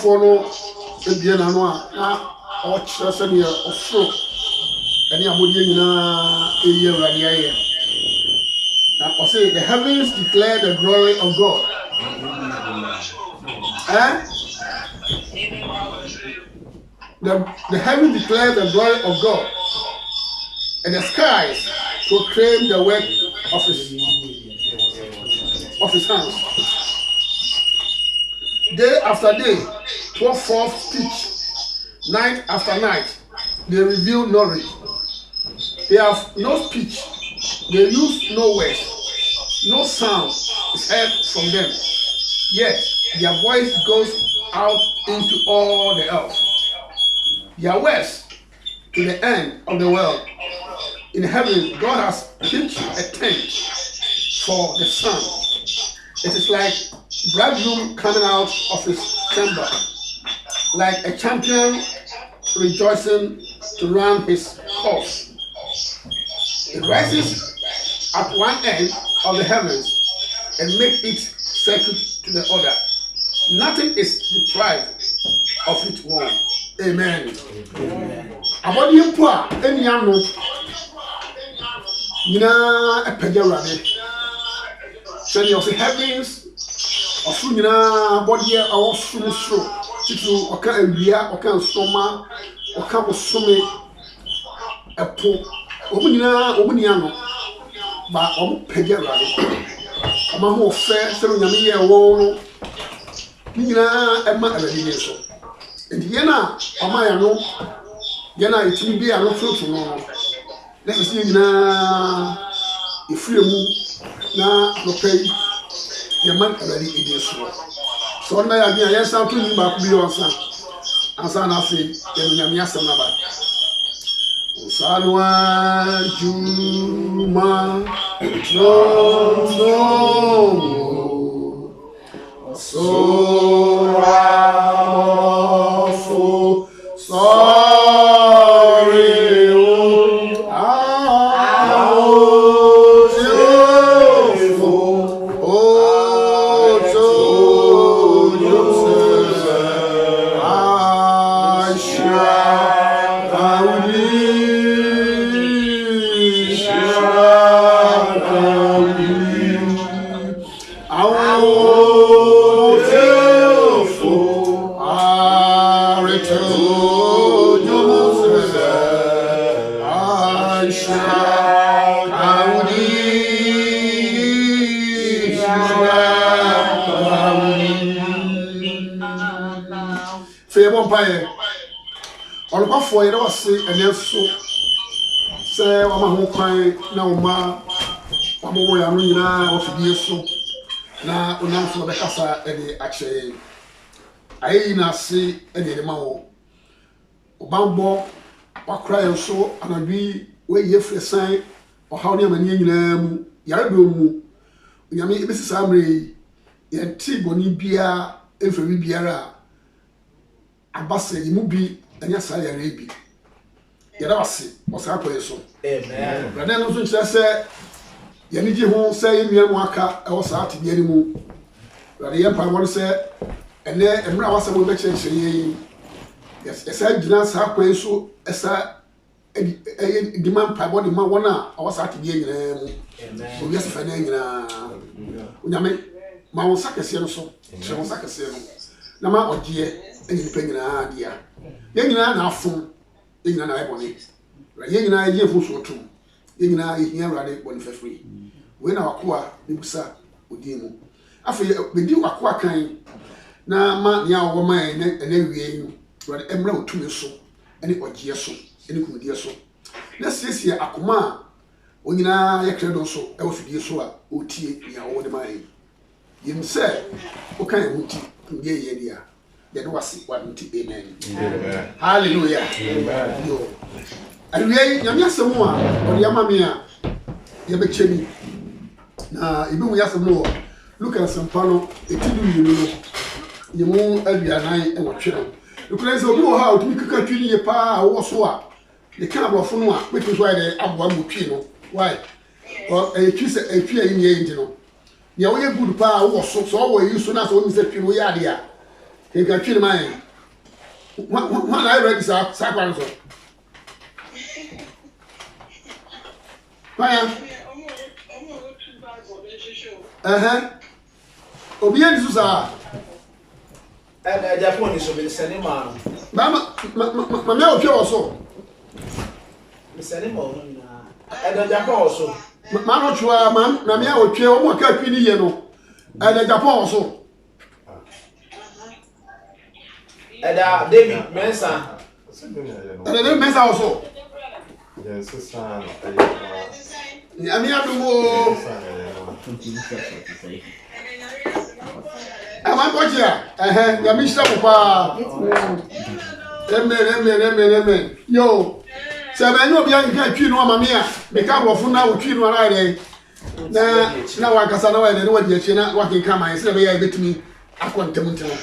Follow the Bienanoa, or Chasania, or Fro, and Yamudina, a year and now, I say the heavens declare the glory of God. The heavens declare the glory of God, and the skies proclaim the work of his hands. Day after day, 12 speech, night after night, they reveal knowledge. They have no speech, they use no words, no sound is heard from them. Yet their voice goes out into all the earth. Their words to the end of the world. In heaven, God has pitched a tent for the sun. It is like bridegroom coming out of his chamber, like a champion rejoicing to run his course. It rises at one end of the heavens and makes it circuit to the other. Nothing is deprived of its own. Amen. About you poor, any young a pejorade. So you the heavens. Ofuna body a ofunu so titu oka awia oka nsoma oka bosome epo omunyina no ba ompege rade ama ho fe se nyame ye wo no nyina ema awadi ne so enti ye na ama ya no ye na etimi bi ano fruit no na se nyina efremu na no pay your man already in this world. So now I yes, how to you back be on son. And son I say, then you some about. Salwa Juma no so for it was and then so say Wama ho kwan na Oma Wamo ya no nyina ofidie so na onam so be kasa e de ache ayi na se e de ma wo obambo wakra yo so anabi we ye fresan o hawo ne amani nyina mu yare do mu nyame e besi samre ye ti boni bia efre biara abasa yi mu bi anya sa ya rebi yada wase wasa akoye so amen brada no so nkyere se ye ni ji ho se ye nua mu aka e wasa ate bi ani mu brada ye pa mo se ene emra wasa mo be chere ye yes esa gina sa akoye so esa demand pa body ma wona wasa ate bi nyina mu amen o yes fa na nyina unyame ma won sakese no so che won sakese no na ma ogie enyi pe nyina dia ye nyina na afom ye nyina na eboni ye nyina ye fu so tum ye nyina ye hia rade boni fefri we na wakoa bibusa odi mu afi bedi akwa kan na ma nya wo ma na wie no wode emra otumi so ene ogie so ene kumudie so na siesie akoma onyina ye kredo so e wo fidie so a otie nya wo de mai yim se o kan huti ndie ye dia ye do wase wa nti amen hallelujah amen yo awie nyame asem a ode amame a ye be chemi na ibi mu yasem no Lucas Mpano etidu yinu no yemu aduanan e wotwe no ukura se obi wo ha otumi kaka twini ye pa wo so a de kan abrofo no a wetu so ayde aboa mu twi no why or etwi se etwi ayi ne yin no ya wo ye good pa wo so wo yi so na so wo mi se twi wo ya de a ke ka twi man what I read sa kwa so why obi en susa Japan is over the cinema. Mama me o twa so The cinema and Japan also. Mama twa man na me o twa o mo ka twi ni ye no and Japan also. And David Mensa. And David Mensa also. Yes, son. Ami adumo ama koja ya mishra papa amen yo se me no bia nka twi no ama me a me ka rofo na o twi no ara re na wa kasa na wa de wa di achi na wa kin ka man se be ya betumi akontem ntino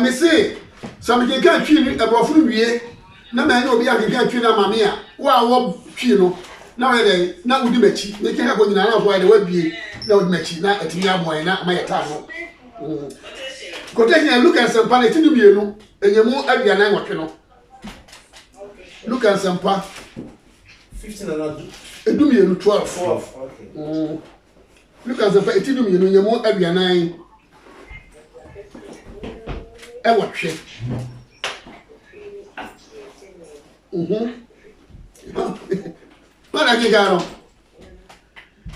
me se so me ka twi ni abrofo wie na me no bia nka twi na ama me a wa wo twi no na wa de na udi machi me ka ko nyina na so wa de wa bie na udi machi na atimi aboy na ma yeta no kote ni look and sampa na tinu mienu enyemu aduana nwotwe no look and sampa 15 and edu mienu 12 okay look and sampa tinu mienu enyemu aduana nwotwe Mana gigano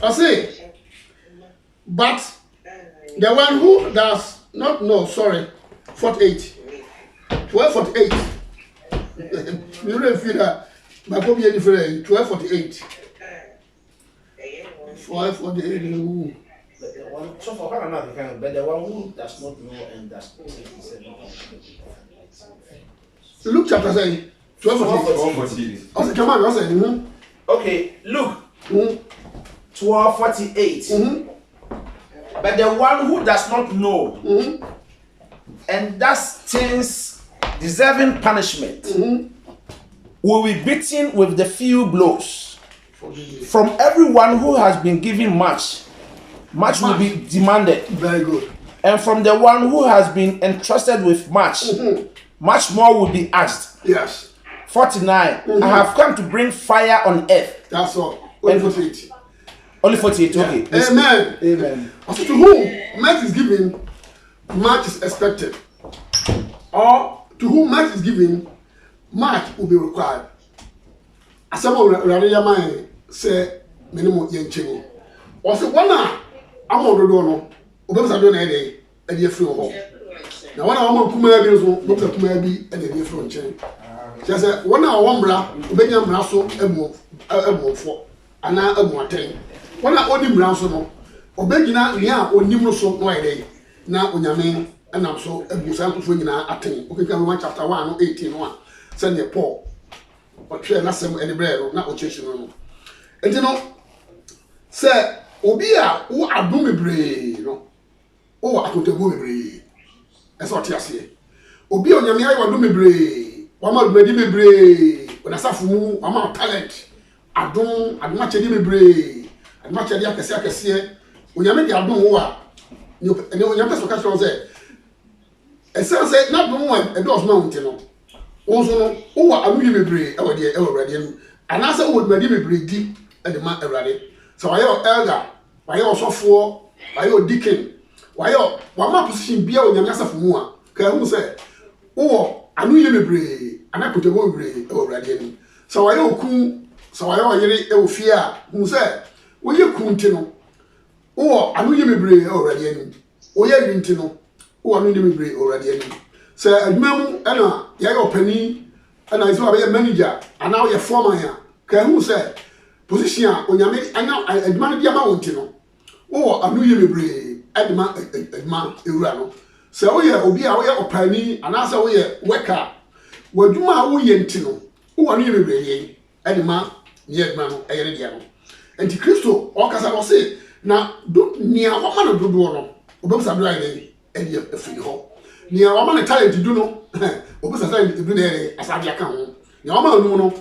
I say but the one who does not know, sorry, 48. 1248. You don't feel that my copy is different. 1248. 1248. So for her another kind, but the one who does not know and does not say. Luke chapter 1248. Also, come on, also. Okay, Luke 12:48. But the one who does not know and does things deserving punishment will be beaten with the few blows. From everyone who has been given much will be demanded. Very good. And from the one who has been entrusted with much more will be asked. Yes. 49. I have come to bring fire on earth. That's all. Only 48. Only 48, okay. Yeah. Amen. Amen. Also, to whom much is given, much is expected. Or to whom much is given, much will be required. As some of the mind say, minimum yenching. Also, one I'm on the door, no, Obama don't have a dear free home. Now, one hour, Kumabi, Dr. Kumabi, and a dear free chain. She said, 1 hour, one bra, Benjamin Brasso, a move for, and now a more 10. One hour, only Brasso, no, Obegina, Nia, or Nimroso, no idea. Now, when your man, and I'm so a Busan for you now, attain. Okay, come on, chapter 1, 18:1. Send your paw. Or train us any bread, not chasing. And you know, say, Obia, who are doing brave, no, oh, I could have been brave. That's what you say. Obi on your me, I will do me brave. One more ready me brave. When I suffer, I'm out talent. I don't much me brave. I much idea can say, when you make your don't war. You know, your best occasion say, and so say, not no one, a door's mountain. Also, oh, I will me brave, our dear, already. And I said, would ready me brave deep at the man already. So I your elder, I also for, I your deacon, why your one position be on your master for more. Can who say, oh, I knew you me brave, and I could go brave already. So I don't cool, so I already fear, who said, woyɛ kuntino wo anu yɛ mebre already ani woyɛ rintino wo anu yɛ mebre already ani sɛ adwuma mu ɛna yɛyɛ opani ɛna ɛsɛ wabɛyɛ manager ana woyɛ foreman a ka hu sɛ position a onyame anya adwuma no bi ama wo ntino wo anu yɛ mebre adwuma adwuma ewura no sɛ woyɛ obi a woyɛ opani ana sɛ woyɛ worker wadwuma a woyɛ ntino wo anu yɛ mebre yɛ adwuma ne adwuma no ɛyɛ ne dia no enti Kristo ɔkasa no se na nia wama no dodo no obɛbusa do ayɛ ɛdi afiri hɔ nia wama no talent du no obɛbusa talent du na ɛyɛ asade aka ho nia wama no no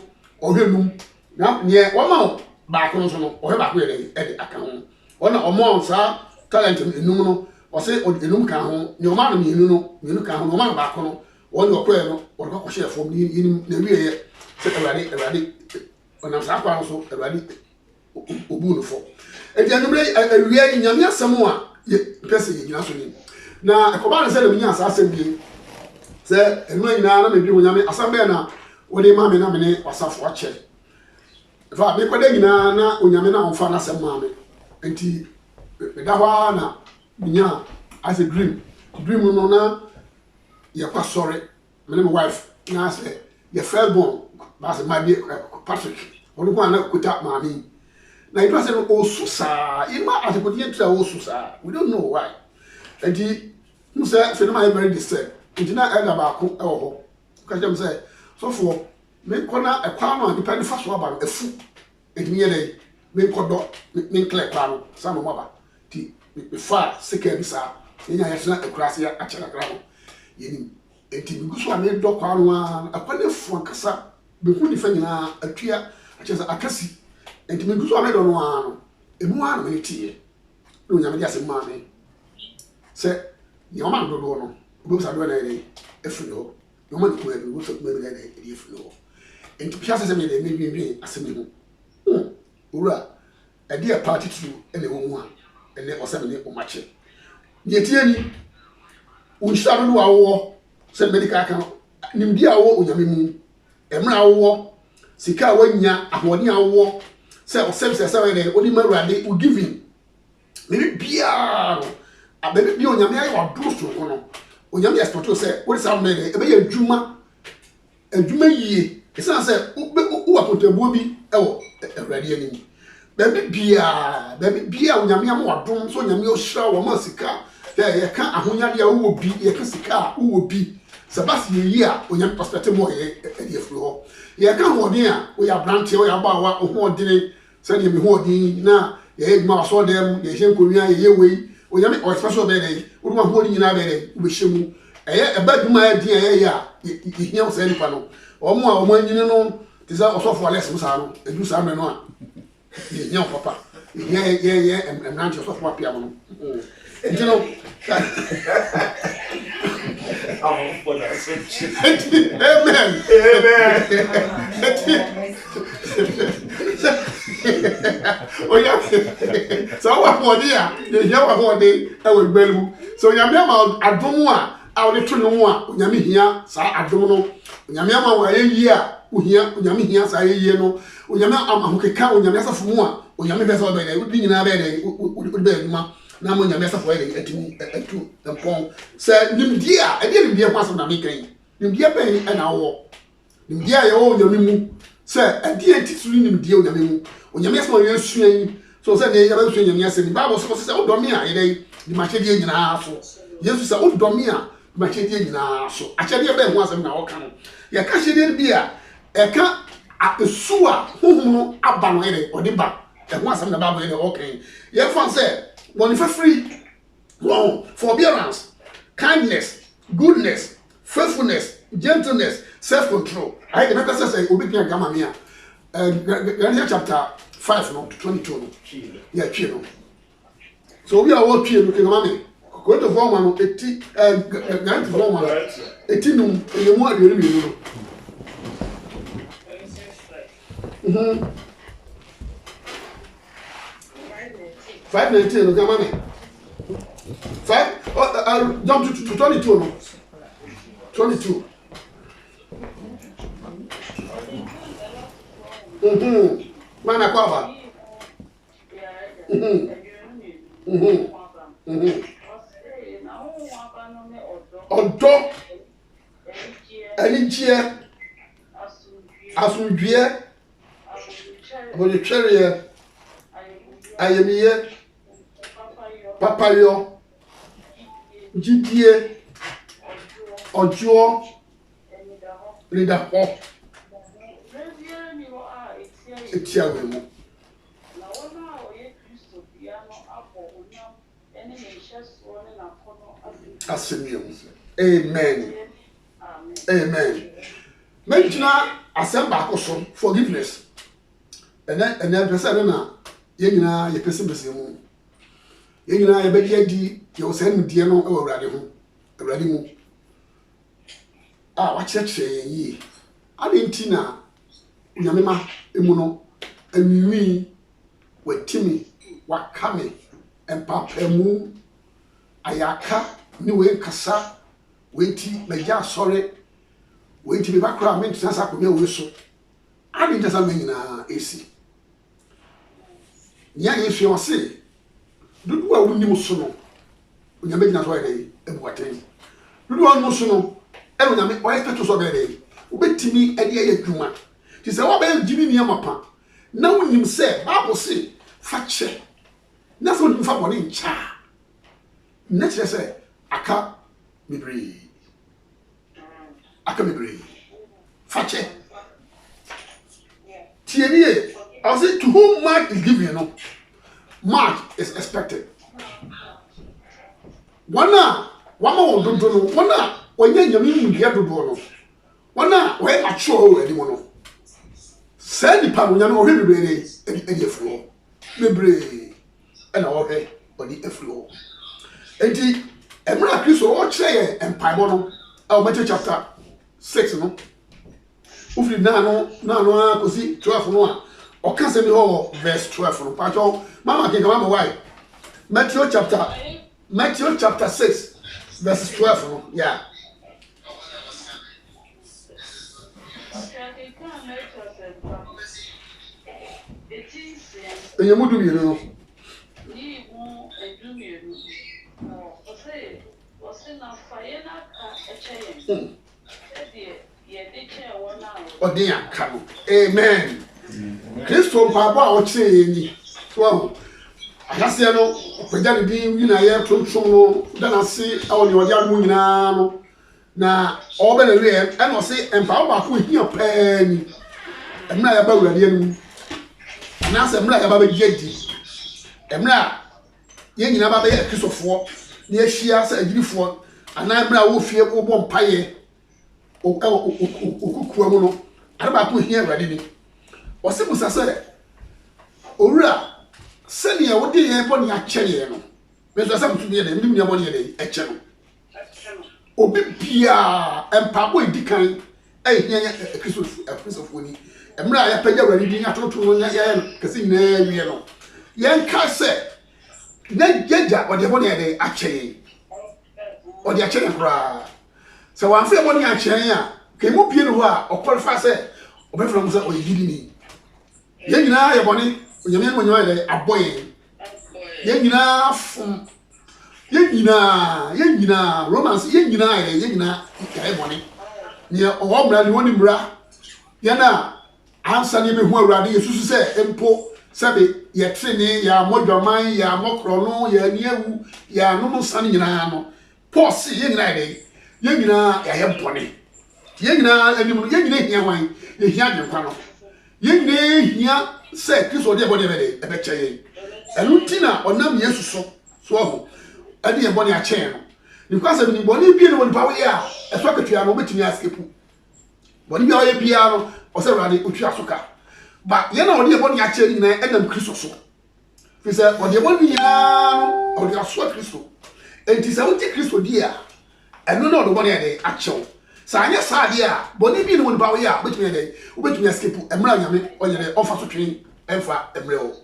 ɔhwɛ num na nia wama baako no so no ɔhwɛ baako yɛ ɛdi aka ho ɔna ɔmo saa talent enum no ɔse enum ka ho nia wama no mienu ka ho ɔma no baako no ɔne ɔkɔɛ no ɔde kɔhyɛ fam ni yinim na wie yɛ sɛ awurade ɔnam saa kwa no so awurade obu no fo enti anumre awia nyame asɛm a pɛsɛ yɛ gyina so ni na ɛkɔba ne sɛ na menya asasɛm bi sɛ ɛnuma nyinaa na medwi ho nyame asɛm bɛɛ na wɔde ma me na me ne wasafo akyɛ fa me kɔda nyinaa na onyame na ɔmfa n'asɛm ma me enti meda hɔ na menya as a dream no na yɛkɔ sɔre me ne my wife na sɛ yɛ firstborn ba sɛ ma bi Patrick ɔno ko ana kuta maame na it was an osusa ima atikoti tra osusa we don't know why and you say phenomena very disturbed intina elder baako e wo ho ka jam say so for me kona e kwa no depend fa so aba no afu edimi ye dey me kodo me clear kwa no sa no maba ti me fa sika bi sa enya yesna akurase ya achara kra no yenim enti me guso ame do kwa no a akwane fu akasa be hu ni fa nyina atua achesa akasi enti me guso ame do no ano emu ano me tie no nyame dia se ma me se ni o ma do do no obo sa do na ere efiri ho no ma ko ebi wo so ko ebi na ere efiri ho enti pia se me de me dwindwin asemi ho owura e dia party to ene wo mu a ene oseme ne o mache ni tie ni unhira do no awo se medical kan nimdi awo onyame mu emra awo sika wanya ahoni awo se o service se we dey odi maruade o giving me bia abebe bia onyame ayi wa do so no onyame expect se we say me dey e be adwuma yie e say se u apotabuo bi e wo awrade ani bebe bia onyame am wadom so onyame o hira wo ma sika ye ka ahonyade a wo bi ye ka sika wo bi sabasi ye a onyame perspective mo ye e afro ho ye ka hodin a wo ya branch wo ya ba wa hodin se ni me hodin na ye ma so dem ye hye nkonua ye wei onyame o special be dey wo ma hodin nyina be dey wo be hyemu eye e ba duma ya din ye ya ye hia wo se nipa no omo a omo anyini no ti sa osofo ales musa no edu sa me no a ye hia papa ye emnanti osofo apia mo no enti no Amen. Oh yeah. So what for dia? You hear what for dey? I will belu. So nyame ama adom a wo to no a nyame hia sa adom no. Nyame ama wa yi a wo hia nyame hia sa yi no. Nyame ama hokeka nyame asafo mu a nyame be so be dey. Wo nyina be dey. Wo be aduma. Na mo nyame asafo dey atumi atu empon. Say nimdi a e dey nimdi e kwaso na me kan. Nimdi e ben e na wo. Nimdi a ye wo nyame mu. Say e dey titiri nimdi e nyame mu. Onyame asafo ye suan. So say ne yaba suan nyame asafo. Bible so say wo do me a ye dey di ma chede nyina so. Jesus say wo do me a ma chede nyina so. A chede be ho asem na wo kan. Ye ka chede bi a e ka esu a honhum no aba no ye dey odi ba. E ho asem na Bible ye dey wo kan. Ye fan say when for free, long forbearance, kindness, goodness, faithfulness, gentleness, self-control. I the better say Obikia Gamamia. Chapter 5 no 22. Yeah, chino. So we are all chino looking mommy. Go to form one 80 going to form one 18 you want you know. 519, look at mommy. 5, I'll jump to 22. No? 22. Man, I cover. Odo Enichie Asundwie Abodichere Ayemiye Papayo Jidie Ojo Lidaho Etiawemu Amen. Amen. Mentina asemba akoso forgiveness. And person na yenina ye person mu. Yenina ye bedi adi ye osem die no e awurade ho. Awurade mu. Wa cheche yi. Adentina unyamema emu no anwi watimi wakame empapemu ayaka ni we kasa wenti meja sore wenti be bakra mentina sa konya we so adentina sa menyina esi nya yesu yo se dudu a wonni muso no unyame gina so ere ebuaten dudu a muso no e unyame o expect so be ere ubetimi ade ye adwuma ti se wo be gimi ni amapa na wonim se bible se fa che na so wonim fa bone ncha na kire se aka mibri fa che tienie I say to whom much is given, no, much is expected. One more don't know. When you're meaning the other door, one where I show anyone. Send the power, you know, every floor. Maybe and all head on the floor. And the Emra Christo all chair and Pimono, our Matthew chapter 6, no. Ufi no, così 12 no. Or can say me verse 12 from Pacho. Mama can come why? Matthew chapter 6, verse 12. Yeah. You mudu you know. Amen. Christo papa o che ni so akase no pagya bi nyina ye tonton no dana se awo ni odi anu nyina no na obe na we e no se empa ba ko hia paani emra ya ba wurade anu na se emra ya ba gedi emra ye nyina ba ye kristofo na ehia se agirifo ana emra wo fie ko bo mpaye o kukuwa mu no arba ko hia wurade ni Ose musa se owura se ne wode ye boni akyere no meso se mutu ye de ndim ne boni ye de eche no obi bia empabo edikan ehia Christopher ni emra ya pagya wari din atoto no ya kase nyina wie no yen ka se na jeja wode boni ye de akyere ode akyere kura se wanfa boni akyere a kemu pie no ho a okwalfa se obefra mu se oyidi ni Yengina yaboni onyame mo nyoy le aboye yengina fum yengina romance yengina yaboni ne owomra ni woni mra yana ansa ne be hu awurade yesusu se empo sabe ye trene ya modwaman ya mokro no ya niawu ya no san nyina no pause yengina ya yeboni yengina animu yengina hia wan ye hia de kwa no yengine hia se Kristo de body ebe ebe cheye enu tina onam Yesu so ho ade ye body a chen no because ni body bi no woni pa we a eso akatua no betimi askepu body bi a ye bia no o se rade otwa soka ba ye na ode ye body a chen ni na enam Kristo so fi se ode ye body ya no ode aso Kristo enti se wonti Kristo di a enu na ode body ade a chew sa anya sa dia boni bi no woni ba we a betumi escape emra nyame oyere ofa so twen emfa emre o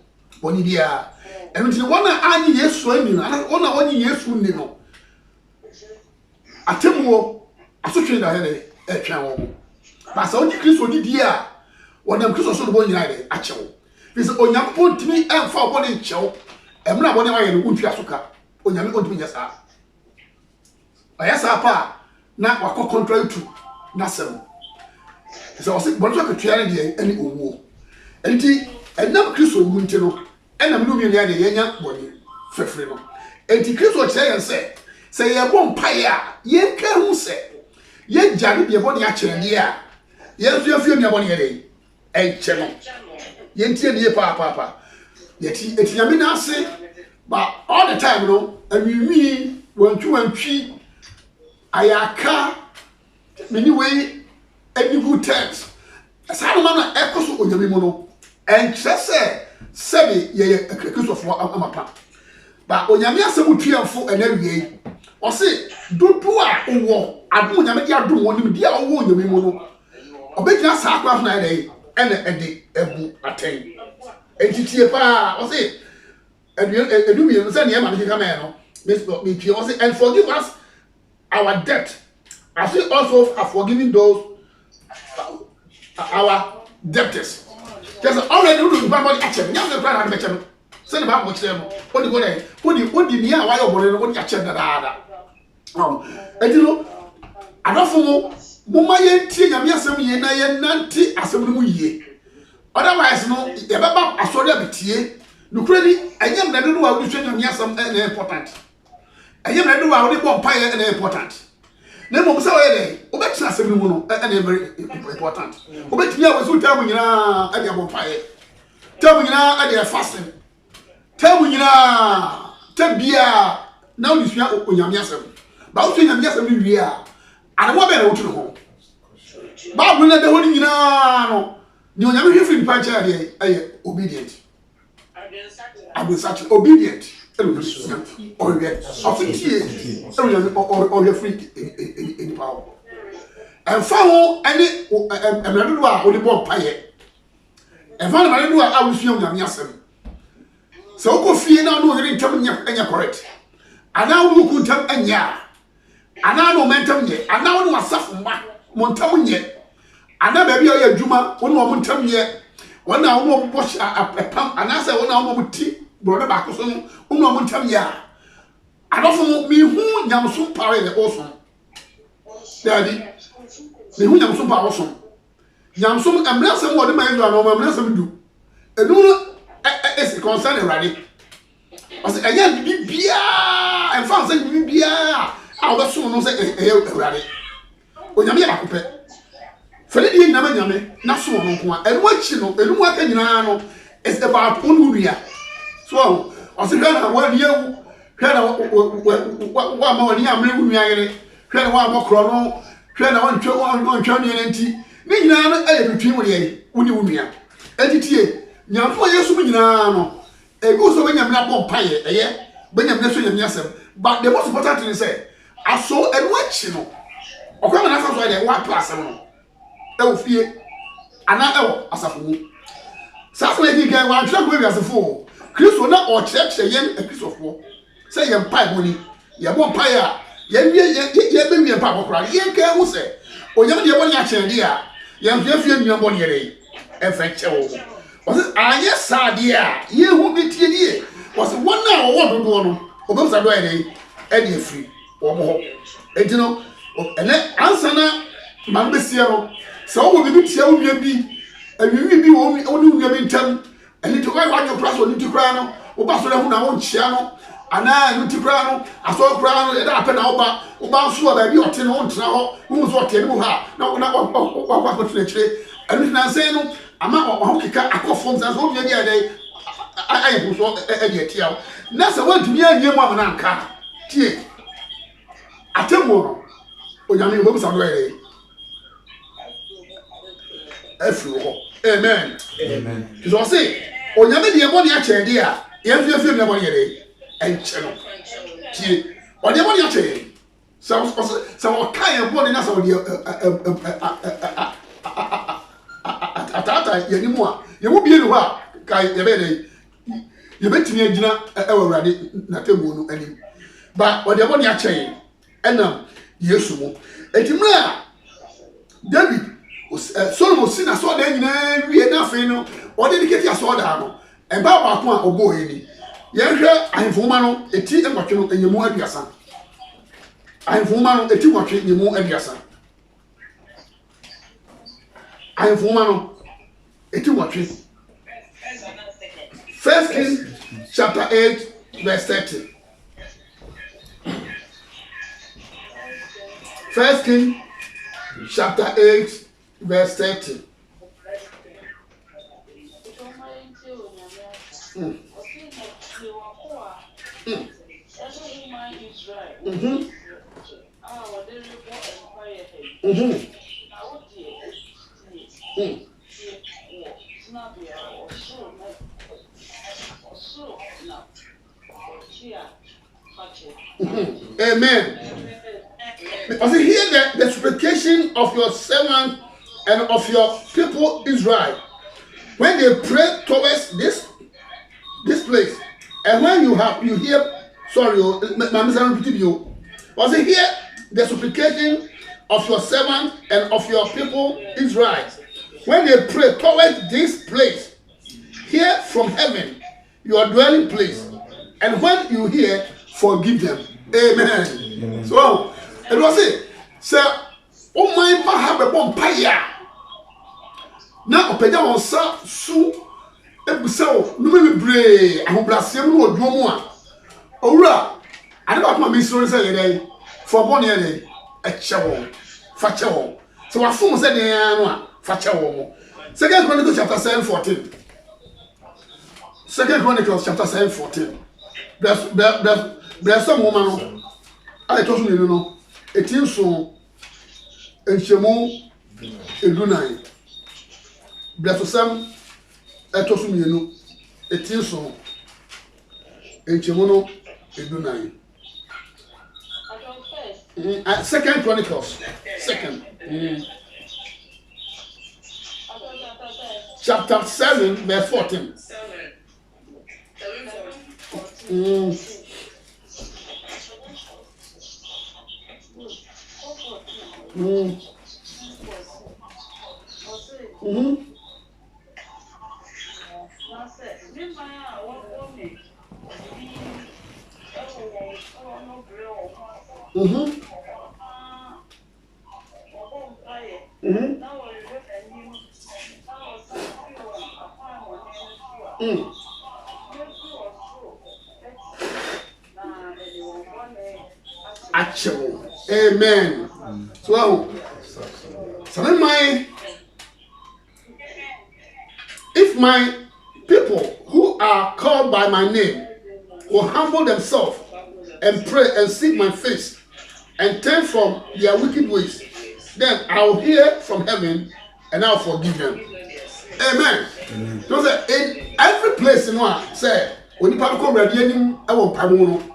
boni dia enu ti wona anyi Yesu ani no ona onyi Yesu ni no atemuo aso twen da hele etwen wo ba sa onyi Kristo di wona Kristo so do nyina de achewo bis onyampo ntimi emfa boni nchewo emra bone wa ye no untua soka onyame ontumi nya saa ayasa pa na wakọ contrary to na sem so o bone so ketua ne de ani owo enti enam Kristo wu nti no enam no mi ne de yenya bone fefre no enti Kristo kire yen se ye bom pae a ye ka hu se ye jare de bone a kire de a ye fiafie mi bone ye de enche no ye ntie ne ye pa ye ti etinyame na ase but all the time no anwi wantwi ayaka mini we edigu text asano na ekoso onyame mu no enche sebe ye Kristofo amapa ba onyame asemu tuamfo enawie o se dodo a wo adu onyame di adu wonim di a wo onyame mu no obegina sa akwa na ede ene ede ebu aten entitie pa o se edu mi no se ne ma ne kama no me pie o se and forgive us our debt as we also have forgiven those our debtors. Just already do bamboli action. Nyam the plan and mecha. Send about much them. Odi go there. Odi ni a why obore no odi action da da. And you know, adofo mo ma ye tie nyame asem ye na ye nante asem no mu yie. Otherwise no ye baba asori abitie. Nukure ni enyam na do wa odi hwe nyame asem na important. Enyam na do wa odi bompa ye na important. Na mo say we dey obetina asem no mu no na very important. Obetimi a wesu tamu nyina ade abomfaye. Tamu nyina ade fasting. Tamu nyina tabia na odisua onyame asem. Ba otu onyame asem ni wie a anawo be na otu ho. Ba bu na de ho nyina no ni onyame hwefi nipa cha ade aye obedient. Abensach obedient. Oye, ofiti or free in power. And follow any emradu a odi bom paye. And follow emradu a awusu nyam yasem. So ko fie na no yiri ntam nya correct. Ana wo ku ntam anya. Ana no mentam nye. Ana wo wasaf ma montam nye. Ana ba bia ya adwuma wo no montam nye. Wona wo mo bosh apam ana se wona wo mo ti brother back so no wo montam ya. Adofo mi hu nyamso pare de oso. Daddy me hu nyamso pa oso. Nyamso emrasem wo de man do na emrasem du. Enu no is concern already. Ose eya bibia en fa se bibia a wo so no se already. Onyame ya bakope. Fele di nyame nyame na so no nko a enu achi no enu aka nyina no is about onuria. So ose na wa yewu hwe na wa ma wani amre wu ayere hwe na wa mokro no hwe na wantwa ne nti ni nyina no aye bitwi mu ye wuni wunua entitie nyamfo yesu mu nyina no ego so benya mna bom paye eye benya mna so nyamia sem but the most important thing is say aso enu achi no okwa na aso de wa class no e wo fie ana e wo asafo mu safo e di gan wa twa go bi asafo Kristo na o church yen Kristofo say yen pai boni ye bom paye a ye be wie pa bokra ye ka hu se onyam de boni a chen de a ye fie nua boni yere e fa chewo was anye sade a ye hu bitie die was one na wo dodo no obem sa do ene e de free wo mo ho entino ene ansa na man be sie no so wo bi tie wo bi awiwi bi wo ni nua bi ntam ene to wa nyo praso ni tikra no wo ba so le hu na wo nchia no ana ni tikra no aso kra no e da pe na wo ba so ba bi ote no ntra ho wo so ote ni mu ha na wa tuna chire ene na se no ama o keka akofo nza so bia bia dai ayi so e de tia na se wantumi anye mu amana nka tie atemo no onyame bo sa do ere efu ho amen so say onyame de mo ne a chede a ye fiafie me mo ne ere enche no tie o de mo ne a chede so kai bo ne na so de atata ye ni mu a ye mu bie no ha kai ye be dey ye betimi agina e wawrade na tebo no anim ba o de mo ne a chede enam yesu mu etimra David Solomon sina so da nyina wie na fe no o dedicate aso da no e ba ba ko a obo eni yɛhwɛ ahemfoma no eti nwɔtwe no enyemu aduasa ahemfoma no eti nwɔtwe enyemu aduasa ahemfoma no eti nwɔtwe First Kings chapter 8 verse 30. First Kings chapter 8 verse 30. Amen. Because hear the supplication of your servant and of your people Israel when they pray towards this place, and when you hear, sorry, was it hear the supplication of your servant and of your people Israel when they pray towards this place, hear from heaven your dwelling place, and when you hear, forgive them. Amen. Amen. So it was it. So, oh my, I have a bomb paya. Now, Opeda on sa su. So, no me bray. I will bless you. No more. Ora, I don't want my story say for 1 year. A chow, fachow. So, I form said, fachow. Second Chronicles chapter 7:14. Second Chronicles chapter 7:14. Bless some woman. I told you, no. It is so. And Shemo Edunai. Bless some. I told you, no. It is so. And Shemono Edunai. Second Chronicles. Second. Chapter 7, verse 14. Actual. Amen. So, if my people who are called by my name will humble themselves and pray and seek my face and turn from their wicked ways, then I'll hear from heaven and I'll forgive them. Amen. So in every place in one, say, when you come ready, I won't pardon.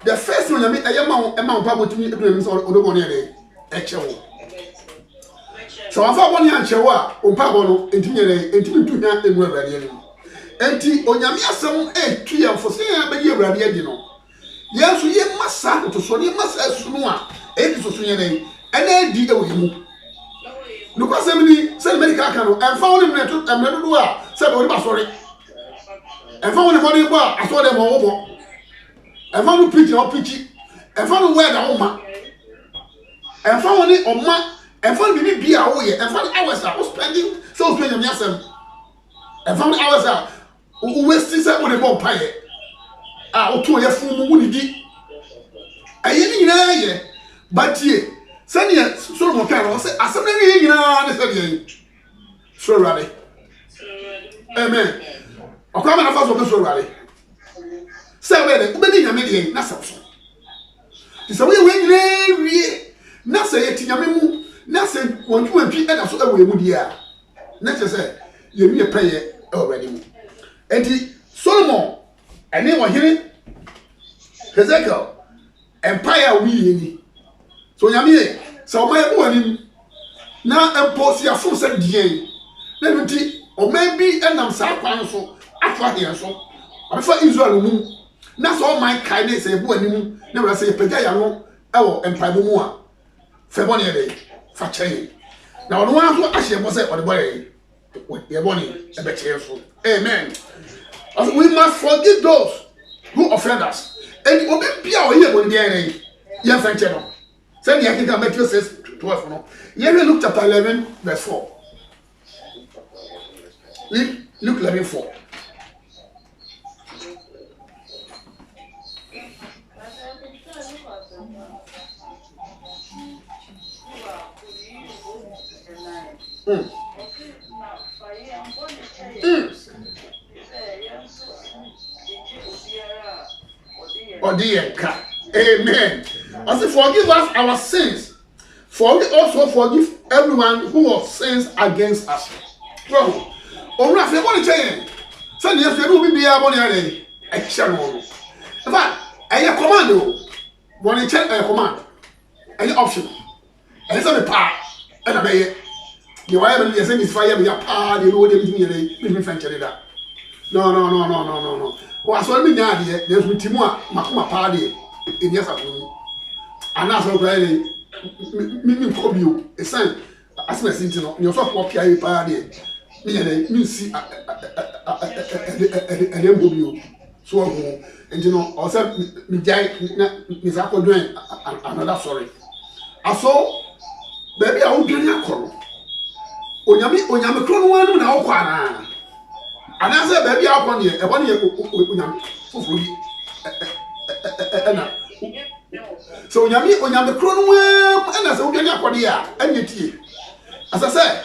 The first one I meet a amount of to me or the one here, actual. So I found 1 year and Chewa, on Pabono, and to 2 years in Ready. And on Yamia some 8 years for saying, but you're ready, you know. Yes, we must sack to so you must as soon as so soon, and then did away. Look at somebody, send medical canoe, and found him and never said, oh, sorry. And found the money bar, I saw them over. And found the pitch or pitchy, and found where the woman, and found it on my, and found me be away, and found hours I was spending, so spending yourself, and found hours out, who wasted some with a bomb pie. I told you for would it. I ain't in but ye, send ye, so more kind of say, I said, you know, so rally. Amen. I'll come and first of the so rally. Say, well, maybe a million, not so. It's a way we not say it in your memo, not say 1, 2, and 3, and that's what we would hear. Not to say, you may pay already. And the Solomon, and they were hearing Hezekiah, Empire we. So, Yamie, so my boy, now impose your full set DA. Let me see, or maybe, and I'm sad, so after here, so I thought Israel. That's all my kindness say boy never say pagaya no e empire mu a febony dey fa chain now no one so ahye mo say o de boy ye boni e be chain so amen. We must forgive those who offend us. And obi bia o ye boni bia re ye fanche no. Say the African Matthew says 12 no. Here Luke chapter 11 verse 4. Luke 11:4. Amen. I say, forgive us our sins. Forgive everyone who sins against us. Well, or if you want to change, send yes, you will be able to action. In fact, a command, when you check a command, any option, and it's on the part, and obey it. You are able to send this fire with your power, you know, they French. No. Well, so me now there, there's with Timua, Makuma party in yes afternoon. And that's what I me call you a sign. As my sentinel, you're so poor party. Me see a you. So, and you know, also, me die, Miss Apple doing another sorry. I saw, baby, I won't get your call. Onyame krono wanu na okwana. Ana say baby akọ ne e bo ne onyame foforo bi na so onyame krono wanu na say odwane akode a anya tie asa say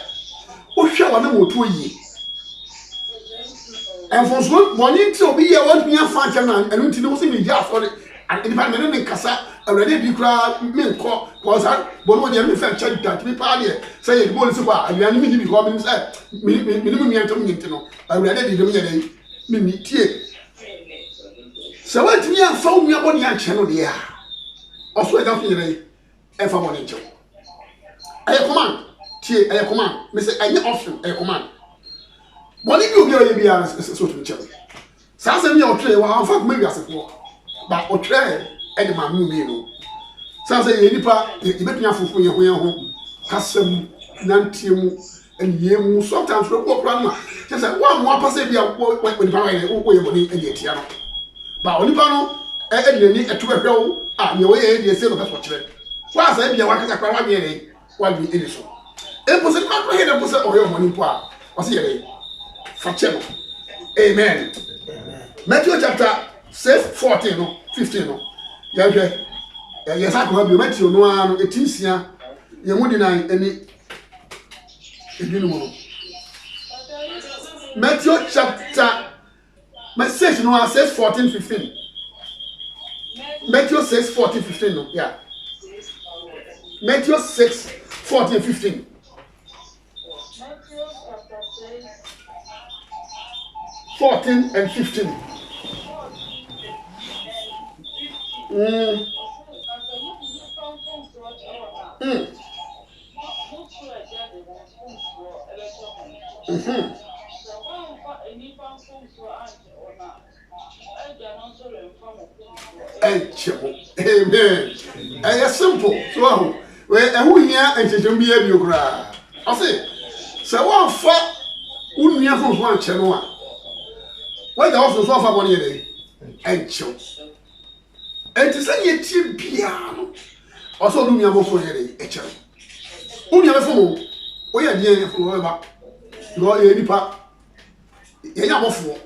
o hwe wa na moto yi enfonso boni nti obi ye won tun afa nche na enu nti no se me ja afore and in fact me ne nkasa already bi kra me nko cause bonu de me fa check that me pa de say e bo nsi kwa aduane me bi ko me say me mi antom nyinti no already de me ye me mi tie se wa timi afa o nua boni anche no de a oso e da fi ye e fa boni nche aye command tie aye command me say any option aye command boni bi obi o ye bi a so to nche sa se mi o tre wa anfa ko me bi asefo ba o tre e de ma mu mi no sa se ye nipa e betunya fufu ye ho kasam nantiem eniem sometimes we go plan ma say wa mo apase bia wo nipa wa ye wo ye boni e etia no ba onipa no e de ni etu behwew a me wo ye de se no ka so kire wa sa bia wa kaka kwa wa me ye wa bi e so e po se ma ko he de po se o ye boni po a o se ye fa che no amen. Matthew chapter 6:14 no 15 no ya hwe ya sa ko bi Matthew no ano etinsia ye mu di nan ani edwinu mo Matthew chapter message no 6:14-15 Matthew 6:14-15 no yeah Matthew 6:14-15 14 and 15 Amen. It's simple. So, who here and to be a biograph? I say, so one for Unia from one channel. Why the also so far 1 year? And choke. And to say a cheap piano. Also, do me a more for a child. Unia for we are dear for whoever. You are any part. You are for.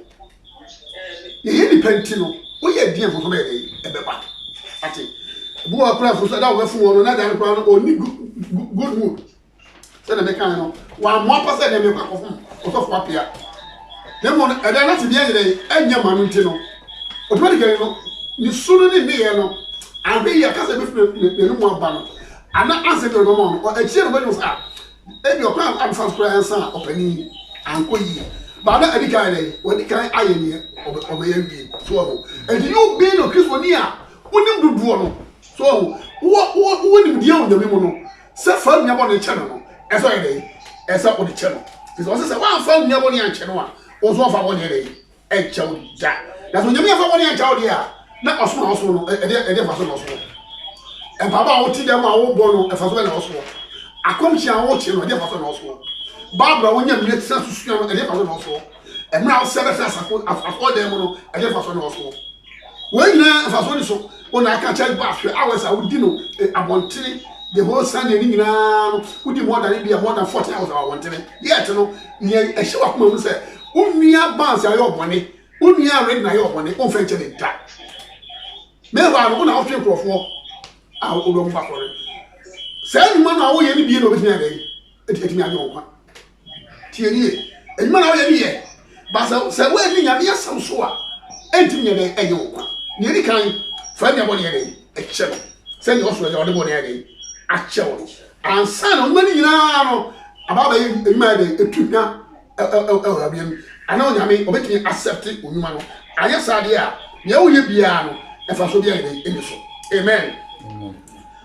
You are pending. We are dear for somebody. I think. Who are praying for that for another crown only good mood. Send a mechanic. One more person than me of Papia. Then one, and then not to be any man. Automatically, you sooner than me, and be a cousin with the one banner. I'm not answering the woman, or a chair was up. Then your plan, I'm from prayer, son, opening and quay. But not any kind when the kind iron here of a so. And you being a Christian, wouldn't do one. So, what wouldn't deal with the woman? Set for me about the channel, as I day, as up on the channel. It was a one found near one channel, was one for 1 year, and child that. That's when you have 1 year child here. Not a small also, a dear also. And Papa will tell them my own bono, if I was also. I come here and watch him, a dear person also. Barbara, when you make sense to swim, a dear person also. And now 7 years I afford them, a dear person also. when na fa so ni so on aka charge back hours I would know abontere the whole Sunday ni na would more than be more than 40 hours I want to yet no near a show of mom say unua bounce ayo bone unua red na ayo bone on fenche dey da me wa no na ofin crofo a o do mfa kore say ni man na wo ye ni bie no betimi agay etimi agay on kwa tie ni e man na wo ye ni ye ba say we ni nya me asam so a entimi ye dey ayo on kwa ni ri kan fa mi abone ye dey e che say ni oso ye o de bone ye dey a che wo ansa no mani nyina no ababa ye ma dey etupia Arabian, I know Yami, or making accepted woman. I guess idea, you will be if I should be in the soul. Amen.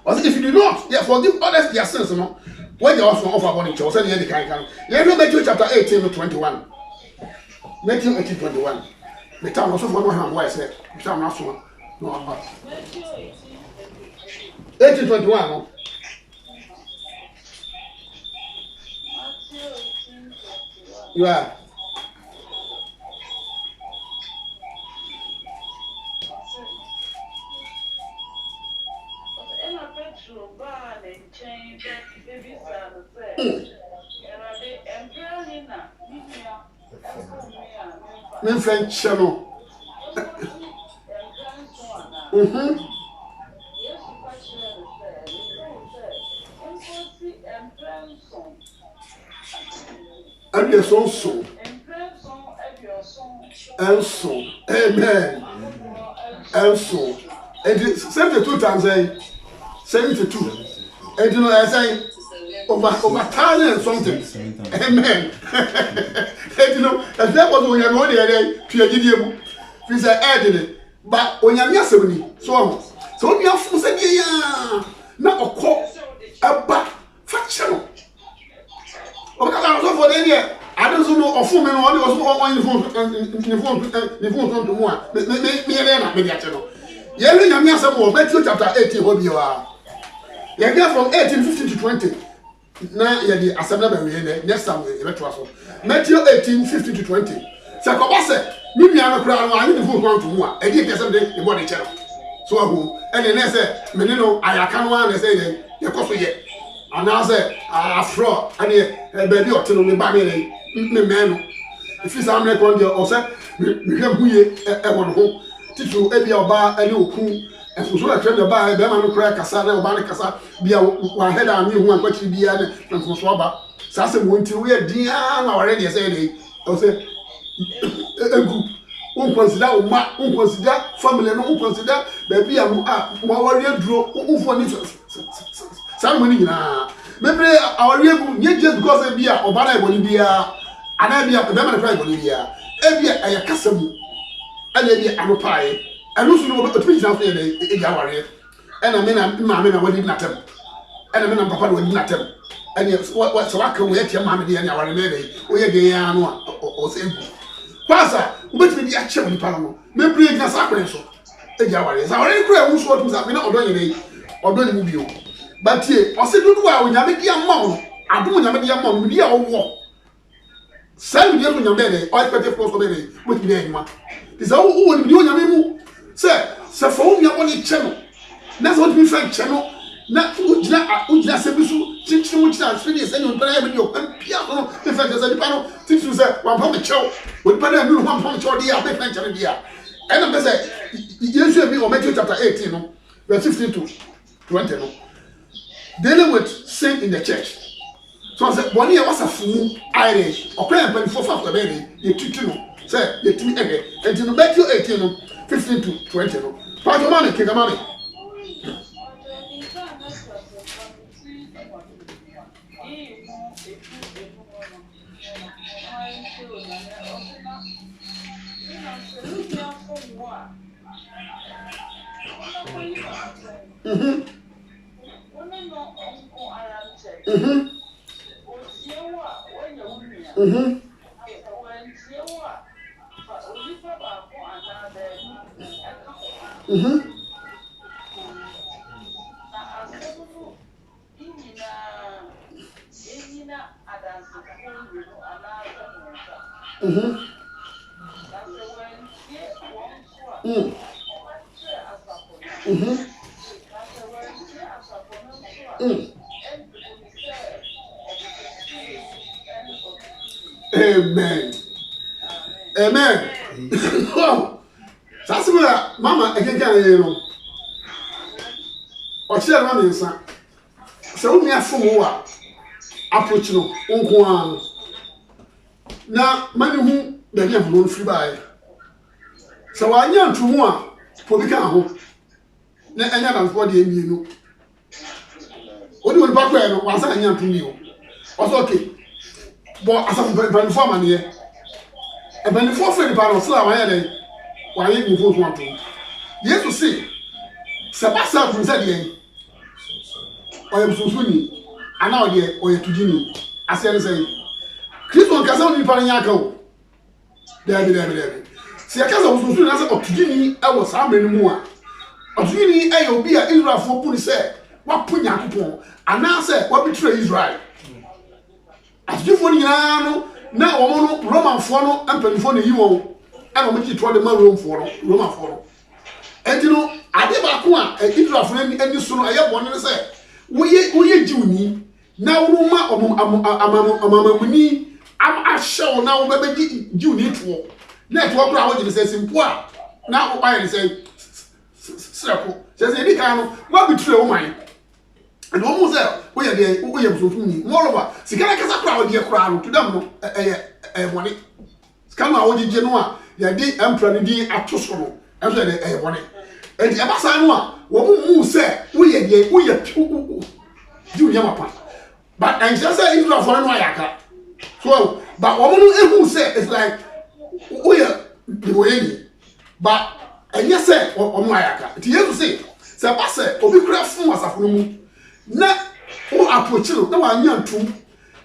But if you do not, yeah, forgive others their sins, no. When you also offer one in church, and the kind. You know, Matthew chapter 18 to 21. Matthew 18:21. The town also for one hand, why I said, the town also no. 18:21, no. You are. My friend Chano. And your son. And so, amen. And so, and 72 times 72. And you know, I say, over 1,000 and something. Amen. And you know, and that was when you're going there to your idiom. We say, added but when you're near 70, so you have to say, yeah, not a call, a back, factional. Okay, I was for the idea. I don't know of women or was on the phone to one. Maybe I tell you. Yeah, some Matthew chapter 18, what you are. You get from 18:15 to 20. Now, you're the assembly next time, Matthew 18:15 to 20. Sakobase, maybe I'm a crowd, I need to phone to one. I did something the body channel. So, and then I said, Menino, I can't want to say, you're coffee yet. And I say, afro, and a baby or to me, baby, man. If it's a record, or say, we have a one home, teach you a beer bar, a new cool, and so I train the bar, the man crack, Casada, or Banicasa, be a head on you, one question be and from Swaba. Sassa went to wear Diana already as any, or say, consider family, no consider baby, more draw, for this. Somebody na maybe our year just because they be a Obana Bolivia and I be a Bama Pride Bolivia. Every a custom and maybe a pie. And also know about the preaching out there in our area. And I mean, I would not tell. And I mean, Papa would not tell. And what so I can wait your mammy and our lady, we again or simple. Pasa, but we be a chip in Palamo. Maybe it's a sacrament. I already pray who's what was happening or doing you. But here, I said, do I when you make your mom? I do when you make your mom, we are war. Send me when you're ready, I expect a post already with me anymore. This is all who you know. Sir, for me, only channel. That's what we find channel. Not Uja Sebusu, teach you which are finished and you play with your piano. The fact is, a panel teach you, sir, 1 pound show. With better do 1 pound show, dear, make mention of dear. And I'm say, you should be or Matthew chapter 18, verse 15 to 20. Dealing with sin in the church. So I said, 1 year was a fool, Irish, or prayer and for the baby, you teach you, say, you teach me, and you bet you 18, 15 to 20. Part of money, kick a money. Amen. Amen. That's where Mama again, you know. Or share one inside. So we have some more approach no on na many who the name no free by. So I am to one for the car. Na anya na for the emi no. What do you back where no was anya to me. Also okay. But as a very formal here. E ben the four friend panel so why dey. Why you go for to. Yes to say. Sebasa kun say dey. Oye susuni ana ode oye tudini ase say Kristo nkasa oni pa nya aka o debe se akasa susuni na say otudini e wo sa amenu mu a otudini e obi a Israel fo pu ni say wa pu Yakobon ana say wa betray Israel atudifo ni nyina no na wo no Roman fo no ampanifo ne yi won e no meki to de ma Roman fo no entino ade ba ko a Israel fo ni so no aye bone ne say woye jiwni na wo ma amamuni am ahyew na wo bebe jiwni to na to bra wo gine say simpo a na wo ba ye say sreko say di kan no wa bitre wo man and wo mo say wo ye de wo ye busofu ni moreover sikana kasa kra wo de kra no to dem no bone sikana wo gije no a ye di emperor ni di atoso no enso de bone enti abasa no a wo mu say wo ye de wo ye do nyama but and just say Israel for no ayaka so but wo no ehu say it's like wo ye the way but and yes say wo no ayaka ti yesu say ba say obi kura fun asafo no mu na wo approach no na wa nya ntum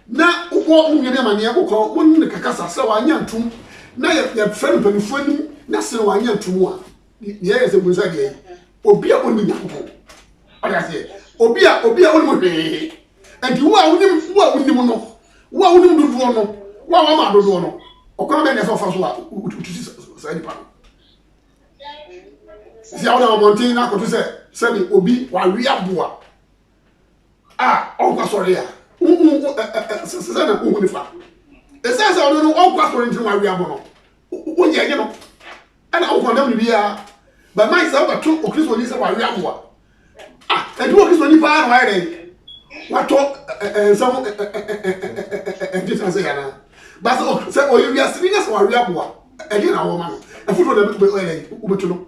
na wo mu nyame mane wo ko ne kakasa say wa nya ntum na ye friend panifo nim na say wa nya ntum a ye say bunza ge obi a oni Yakobon oda say obi a oni mo hwe enti wo a wonim no wo a wonim dodo no wo a ma dodo no okwa be ne so fa so a utusi sa ni pa si a wona montin na ko to say be obi wa wi aboa on sorry ya se na ko ni fa e say no on sorry nti wa wi abo no wo ye no ana on dem ni bia ba mai sa ba to o Kristo ni say wa wi aboa and what is when you find why what talk some different say na but say oh you are serious or we are boa again our man and food na be ubetu no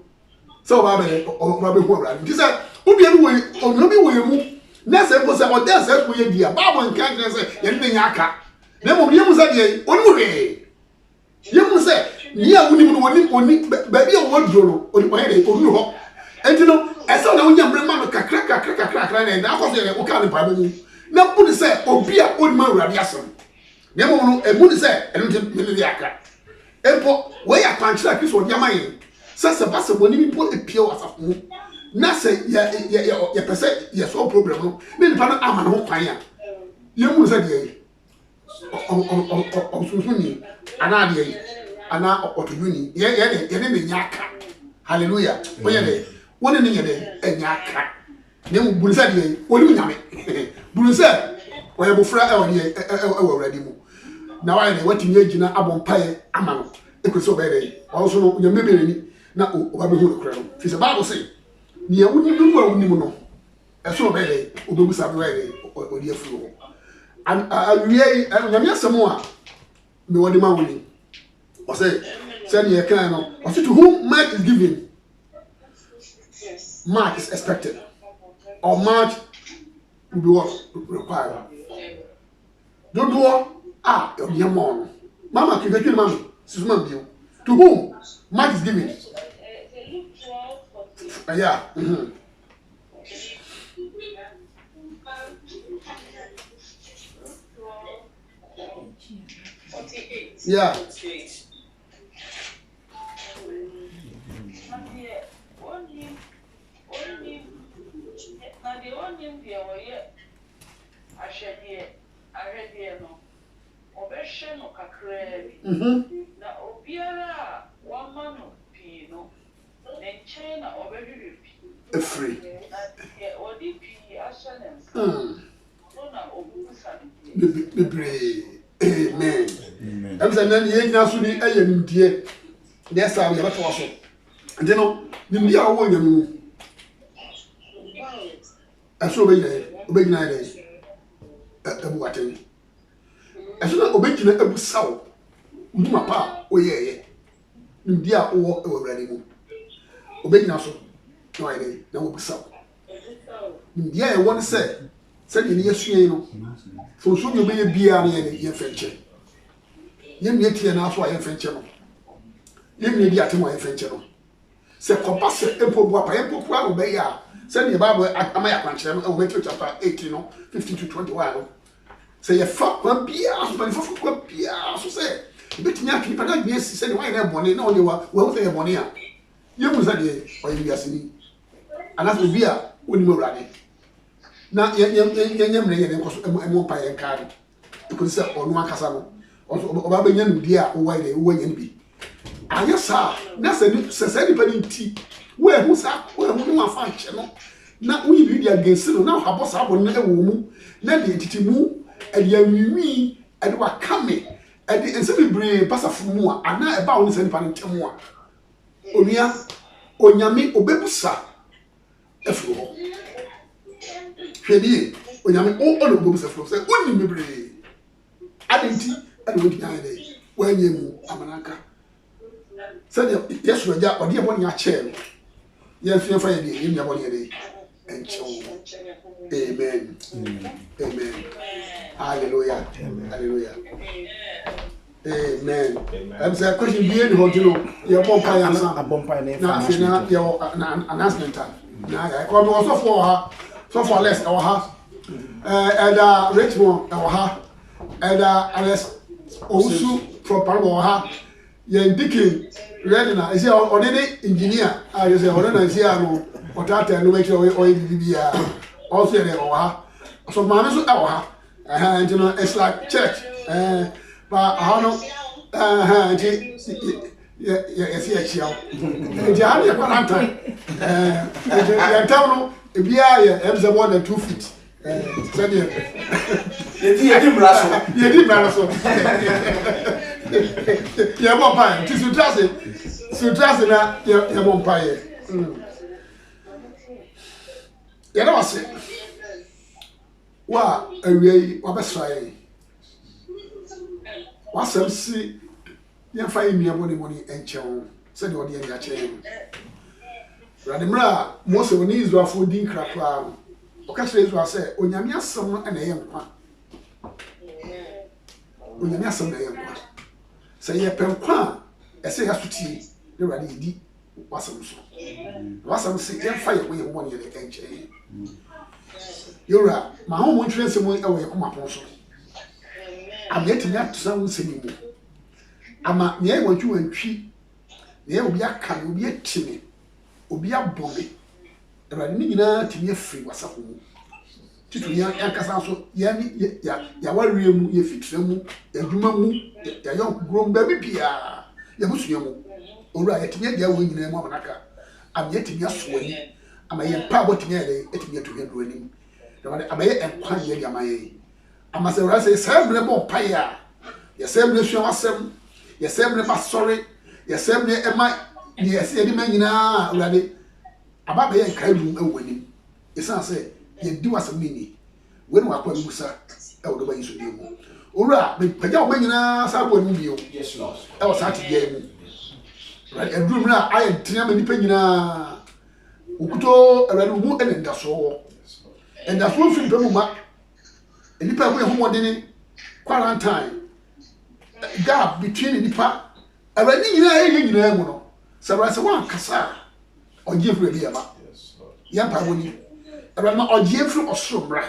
so ba be hu abra this say obi anu we obi we mu na say go say o dey say ko ye dia ba bo nkan say ye ne nya aka na mo ye mu say dey onu we ye mu say ni a woni mu oni ba bi o wodro no oni wa ye onu ho enti no esa na wonya mbrema no kakra na akoso ye o ka ne pa mu na bu ni say obi a oni ma wura bi asem na mo no e bu ni say enu te me bi aka empo we ya kwanchira Kristo odi amaye sasa basa boni mi po epie wasafo mu na say ye pese ye so problem no ni pa no ama no kwan ya ye mu say de o susuni ana de ana otuyuni ye ne nyaka hallelujah oye de woni ne ye de nyaka ne mu bulisa de woni nyame bulisa oye bofra e woni e awurade mu na wa ne wati nye gina abompae ama no ekoso be de also no nyame be ni na o ba be hu no kra no fi se bible say ni e woni bi wa woni mu no eso be de obebusa be wa de odi afuro an awie nyame asemo a me wodi ma woni o say ye kan no o say to whom much is given much is expected or much will be what required dodo yamon mama kideki mama susuma bio to whom much is given yeah yeah na obiara wa mano pi no ne nchen na obehwehwe pi free. Amen. I'm saying, you know, so the air dear. Yes, I have a also. And you know, the media are going to I saw obey night. Abuateni. I saw obey Abu Sao. Uduma pa, oh yeah. The media are already. Obey Naso. No idea. Now Abu Sao. The media I want to say. Said in yes, you know. So soon you may be a near French. You may tear now for a French. You may be at my French. Say, compass Empo Wapa Empo Quabo Baya. Send your Bible at Amaya Country and make you chapter 18, 15 to 21. Say, a fuck one beer, but for one beer, so say. Bit me up, people like me, said, why they're born in all you are, well, they're born here. You was a day, or you are seeing. And that's the beer when you're ready. Now, young empire and card. You could say, on one casano, or Babylon, dear, why they wouldn't be. Ah, yes, sir. That's a society tea. Where who's up? Where who are functional? Now we read against it. Now, how was up on a woman? Let the entity move, and you and what coming. And the ensemble brain pass a few more, and now about this and panning more. Onia, Onyami, Obebusa. If you will. Shady, Onyami, all of those of say, only me brain. I didn't tea, and went behind it. When you move, Amanaka. Said yes, we are on your money a chair. Yes, you're fine, in your money and so. Amen. Amen. Hallelujah. Hallelujah. Amen. I'm saying, question being what you know, your bumpire and some. A bumpire name. Now, your announcement. Now, I come also for her, so for less our house. And Richmond, our house. And Alice also from Parma. You're digging. Ready now? Is he already engineer? I say, already is here no. Or that no make sure we be also there or so man so our and you know it's like church. But how no yeah see here. The hard quarantine. You tell no e bia here more than 2 feet. Said you did brasso. Yeah, vampire. To trust na yeah vampire. Yeah, that was it. Wa away wa besraye. Wa sam si ya fa emi money enchew. Said you dey ache. Radimra most of these were for din krakra. Okashe Israel say onyame asem no na ye nkwa. Onyame asem na ye nkwa. Say ye penkwa ese ya suti de rade di wasam so wasam se ye fa ye we won ye de enche yora ma ho mo ntwese mo e we kuma pon so am ye tinya tsa wo se ni mu ama ne ye wantwi wantwi ne ye obi aka ne obi etime obi abome de rade ni nyina timye free wasafo mu titu ya kasa so ya ni ya warie mu ye fitra mu adwuma mu ya yon grom ba bibia ya busuya mu owura ya timye dia wo nyina mu amanaka am ya timye soani ama ye pa botimye ya etimye to hendo ani ama ye enkwa ye dia ma ye ama se ora se semble bo pa ya semble hwe wasem ya semble ba sorry ya semble ema ni ya se di ma nyina urade aba ba ye nkai du awani isa se ye di wasem ni when we akwa musa e wo do ba yiso di mu owura me pagya wo nyina sa bo ni bio Yes, Lord. e wo sa ti dia mu right and room na I tia me nipa nyina ukuto awade mu ene ndaso and that's one thing mu ma nipa ko ye homodeni quarantine gap between nipa awade nyina ye nyina mu no sabra se wan kasa oje fure bi aba ya pa woni awade ma oje fure osoro bra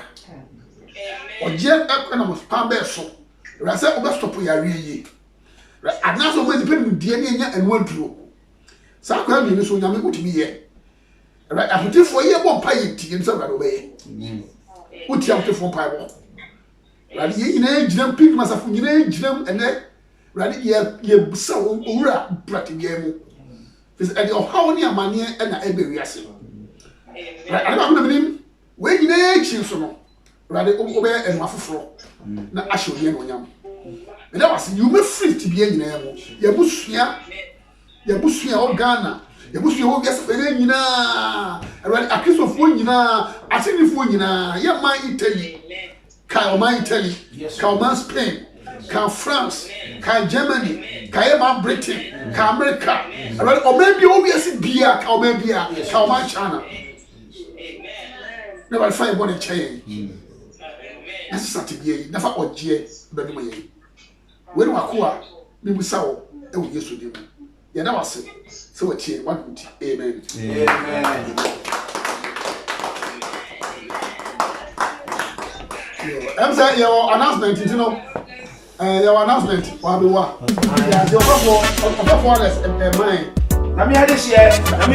oje na mo pa be so rase obe stop ya wiye anaso mo nipa mu die ne nya enu aduro sa kwa mi ni so nyame utimi ye right afutifo ye bo pa ye tie nsa bra do be ye uti afutifo pa bo right ye nyina gyina pig masafo nyina gyina ene right ye busa owura brati ye mu fis e de o hawo ni amane na ebe wiase I don't know when you need children. Rather, obey and Mafro. Na asho ye no nyam. And that was you may free to be in name. Yabusia o Ghana. Yabusia o yes nyina. And a kiss of one nyina, I think if one nyina, ya my Italy. Ka my Italy, ka man Spain, ka France, ka Germany, ka man Britain, ka America. Or maybe obviously beer, ka maybe ka man China. Never find one change. That's Saturday, never or Jay, but no way. When we are we will saw, and we used to do. Yeah, that was it. So, a chain, 1 amen. Amen. I'm saying your announcement, you know, your announcement, what we want. Yeah, the offer for us, mine. I'm here this year. I'm